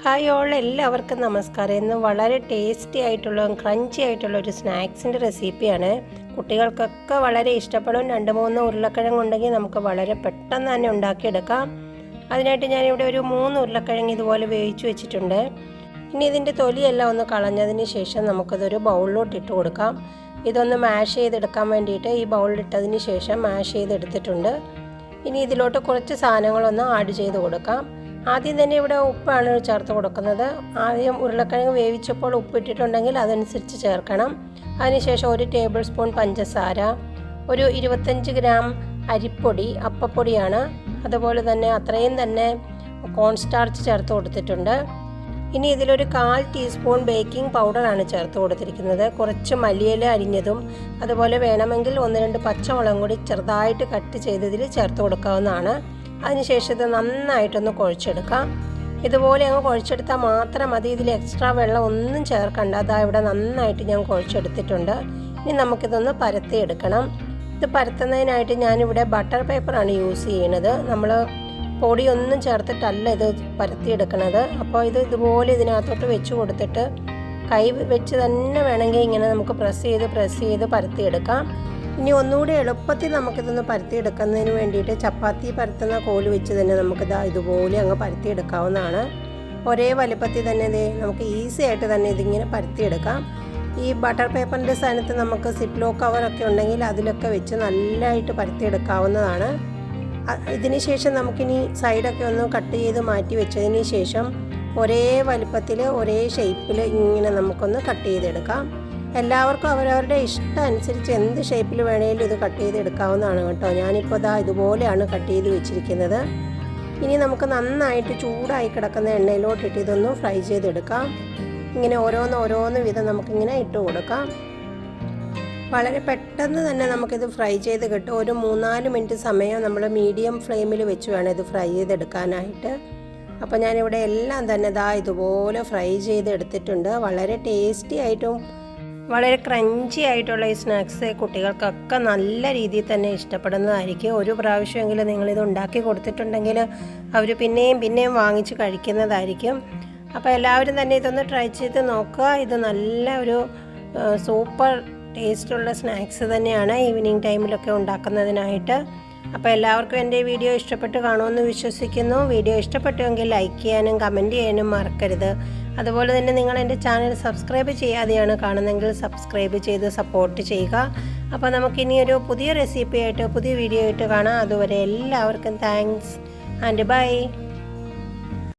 Hi all, എല്ലാവർക്കും നമസ്കാരം. ഇന്ന് വളരെ ടേസ്റ്റി ആയിട്ടുള്ള ക്രഞ്ചി ആയിട്ടുള്ള ഒരു സ്നാക്സിൻ്റെ റെസിപ്പിയാണ്. കുട്ടികൾക്കൊക്കെ വളരെ ഇഷ്ടപ്പെടും. 2-3 ഉരുളക്കിഴങ്ങ് ഉണ്ടെങ്കിൽ നമുക്ക് വളരെ പെട്ടെന്ന് തന്നെ ഉണ്ടാക്കിയെടുക്കാം. അതിനായിട്ട് ഞാനിവിടെ ഒരു 3 ഉരുളക്കിഴങ്ങ് ഇതുപോലെ വേവിച്ച് വെച്ചിട്ടുണ്ട്. ഇനി ഇതിൻ്റെ തൊലിയെല്ലാം ഒന്ന് കളഞ്ഞതിന് ശേഷം നമുക്കതൊരു ബൗളിലോട്ട് ഇട്ട് കൊടുക്കാം. ഇതൊന്ന് മാഷ് ചെയ്തെടുക്കാൻ വേണ്ടിയിട്ട് ഈ ബൗളിലിട്ടതിന് ശേഷം മാഷ് ചെയ്തെടുത്തിട്ടുണ്ട്. ഇനി ഇതിലോട്ട് കുറച്ച് സാധനങ്ങളൊന്ന് ആഡ് ചെയ്ത് കൊടുക്കാം. ആദ്യം തന്നെ ഇവിടെ ഉപ്പാണ് ചേർത്ത് കൊടുക്കുന്നത്. ആദ്യം ഉരുളക്കിഴങ്ങ് വേവിച്ചപ്പോൾ ഉപ്പിട്ടിട്ടുണ്ടെങ്കിൽ അതനുസരിച്ച് ചേർക്കണം. അതിനുശേഷം 1 ടേബിൾ സ്പൂൺ പഞ്ചസാര, ഒരു 25 ഗ്രാം അരിപ്പൊടി, അപ്പപ്പൊടിയാണ്. അതുപോലെ തന്നെ അത്രയും തന്നെ കോൺസ്റ്റാർച്ച് ചേർത്ത് കൊടുത്തിട്ടുണ്ട്. ഇനി ഇതിലൊരു 1/4 ടീസ്പൂൺ ബേക്കിംഗ് പൗഡറാണ് ചേർത്ത് കൊടുത്തിരിക്കുന്നത്. കുറച്ച് മല്ലിയില അരിഞ്ഞതും അതുപോലെ വേണമെങ്കിൽ 1-2 പച്ചമുളകും കൂടി ചെറുതായിട്ട് കട്ട് ചെയ്തതിൽ ചേർത്ത് കൊടുക്കാവുന്നതാണ്. അതിനുശേഷം ഇത് നന്നായിട്ടൊന്ന് കുഴച്ചെടുക്കാം. ഇതുപോലെ അങ്ങ് കുഴച്ചെടുത്താൽ മാത്രം മതി. ഇതിൽ എക്സ്ട്രാ വെള്ളം ഒന്നും ചേർക്കണ്ട. അതാ ഇവിടെ നന്നായിട്ട് ഞാൻ കുഴച്ചെടുത്തിട്ടുണ്ട്. ഇനി നമുക്കിതൊന്ന് പരത്തിയെടുക്കണം. ഇത് പരത്തുന്നതിനായിട്ട് ഞാനിവിടെ ബട്ടർ പേപ്പറാണ് യൂസ് ചെയ്യുന്നത്. നമ്മൾ പൊടിയൊന്നും ചേർത്തിട്ടല്ല ഇത് പരത്തിയെടുക്കുന്നത്. അപ്പോൾ ഇത് ഇതുപോലെ ഇതിനകത്തോട്ട് വെച്ച് കൊടുത്തിട്ട് കൈ വെച്ച് തന്നെ വേണമെങ്കിൽ ഇങ്ങനെ നമുക്ക് പ്രസ് ചെയ്ത് പരത്തിയെടുക്കാം. ഇനി ഒന്നുകൂടി എളുപ്പത്തിൽ നമുക്കിതൊന്ന് പരത്തിയെടുക്കുന്നതിന് വേണ്ടിയിട്ട് ചപ്പാത്തി പരത്തുന്ന കോല് വെച്ച് തന്നെ നമുക്കിത് ഇതുപോലെ അങ്ങ് പരത്തിയെടുക്കാവുന്നതാണ്. ഒരേ വലുപ്പത്തിൽ തന്നെ നമുക്ക് ഈസി ആയിട്ട് തന്നെ ഇതിങ്ങനെ പരത്തിയെടുക്കാം. ഈ ബട്ടർ പേപ്പറിൻ്റെ സ്ഥാനത്ത് നമുക്ക് സിപ്ലോ കവറൊക്കെ ഉണ്ടെങ്കിൽ അതിലൊക്കെ വെച്ച് നല്ലതായിട്ട് പരത്തിയെടുക്കാവുന്നതാണ്. ഇതിന് ശേഷം നമുക്കിനി സൈഡൊക്കെ ഒന്ന് കട്ട് ചെയ്ത് മാറ്റി വെച്ചതിന് ശേഷം ഒരേ വലുപ്പത്തിൽ ഒരേ ഷേപ്പിൽ ഇങ്ങനെ നമുക്കൊന്ന് കട്ട് ചെയ്തെടുക്കാം. എല്ലാവർക്കും അവരവരുടെ ഇഷ്ടം അനുസരിച്ച് എന്ത് ഷേപ്പിൽ വേണമെങ്കിലും ഇത് കട്ട് ചെയ്തെടുക്കാവുന്നതാണ് കേട്ടോ. ഞാനിപ്പോൾ ഇതുപോലെയാണ് കട്ട് ചെയ്ത് വെച്ചിരിക്കുന്നത്. ഇനി നമുക്ക് നന്നായിട്ട് ചൂടായി കിടക്കുന്ന എണ്ണയിലോട്ടിട്ട് ഇതൊന്ന് ഫ്രൈ ചെയ്തെടുക്കാം. ഇങ്ങനെ ഓരോന്ന് വീതം നമുക്കിങ്ങനെ ഇട്ട് കൊടുക്കാം. വളരെ പെട്ടെന്ന് തന്നെ നമുക്കിത് ഫ്രൈ ചെയ്ത് കിട്ടും. ഒരു 3-4 മിനിറ്റ് സമയം നമ്മൾ മീഡിയം ഫ്ലെയിമിൽ വെച്ച് വേണം ഇത് ഫ്രൈ ചെയ്തെടുക്കാനായിട്ട്. അപ്പോൾ ഞാനിവിടെ എല്ലാം തന്നെ ഇതുപോലെ ഫ്രൈ ചെയ്തെടുത്തിട്ടുണ്ട്. വളരെ ടേസ്റ്റി ആയിട്ടും വളരെ ക്രഞ്ചി ആയിട്ടുള്ള ഈ സ്നാക്സ് കുട്ടികൾക്കൊക്കെ നല്ല രീതിയിൽ തന്നെ ഇഷ്ടപ്പെടുന്നതായിരിക്കും. ഒരു പ്രാവശ്യമെങ്കിലും നിങ്ങളിത് ഉണ്ടാക്കി കൊടുത്തിട്ടുണ്ടെങ്കിൽ അവർ പിന്നെയും വാങ്ങിച്ച് കഴിക്കുന്നതായിരിക്കും. അപ്പോൾ എല്ലാവരും തന്നെ ഇതൊന്ന് ട്രൈ ചെയ്ത് നോക്കുക. ഇത് നല്ല ഒരു സൂപ്പർ ടേസ്റ്റുള്ള സ്നാക്സ് തന്നെയാണ് ഈവനിങ് ടൈമിലൊക്കെ ഉണ്ടാക്കുന്നതിനായിട്ട്. അപ്പോൾ എല്ലാവർക്കും എൻ്റെ വീഡിയോ ഇഷ്ടപ്പെട്ട് കാണുമെന്ന് വിശ്വസിക്കുന്നു. വീഡിയോ ഇഷ്ടപ്പെട്ടുവെങ്കിൽ ലൈക്ക് ചെയ്യാനും കമൻറ്റ് ചെയ്യാനും മറക്കരുത്. അതുപോലെ തന്നെ നിങ്ങൾ എൻ്റെ ചാനൽ സബ്സ്ക്രൈബ് ചെയ്യാതെയാണ് കാണുന്നതെങ്കിൽ സബ്സ്ക്രൈബ് ചെയ്ത് സപ്പോർട്ട് ചെയ്യുക. അപ്പോൾ നമുക്കിനി ഒരു പുതിയ റെസിപ്പി ആയിട്ട് പുതിയ വീഡിയോ ആയിട്ട് കാണാം. അതുവരെ എല്ലാവർക്കും താങ്ക്സ് ആൻഡ് ബൈ.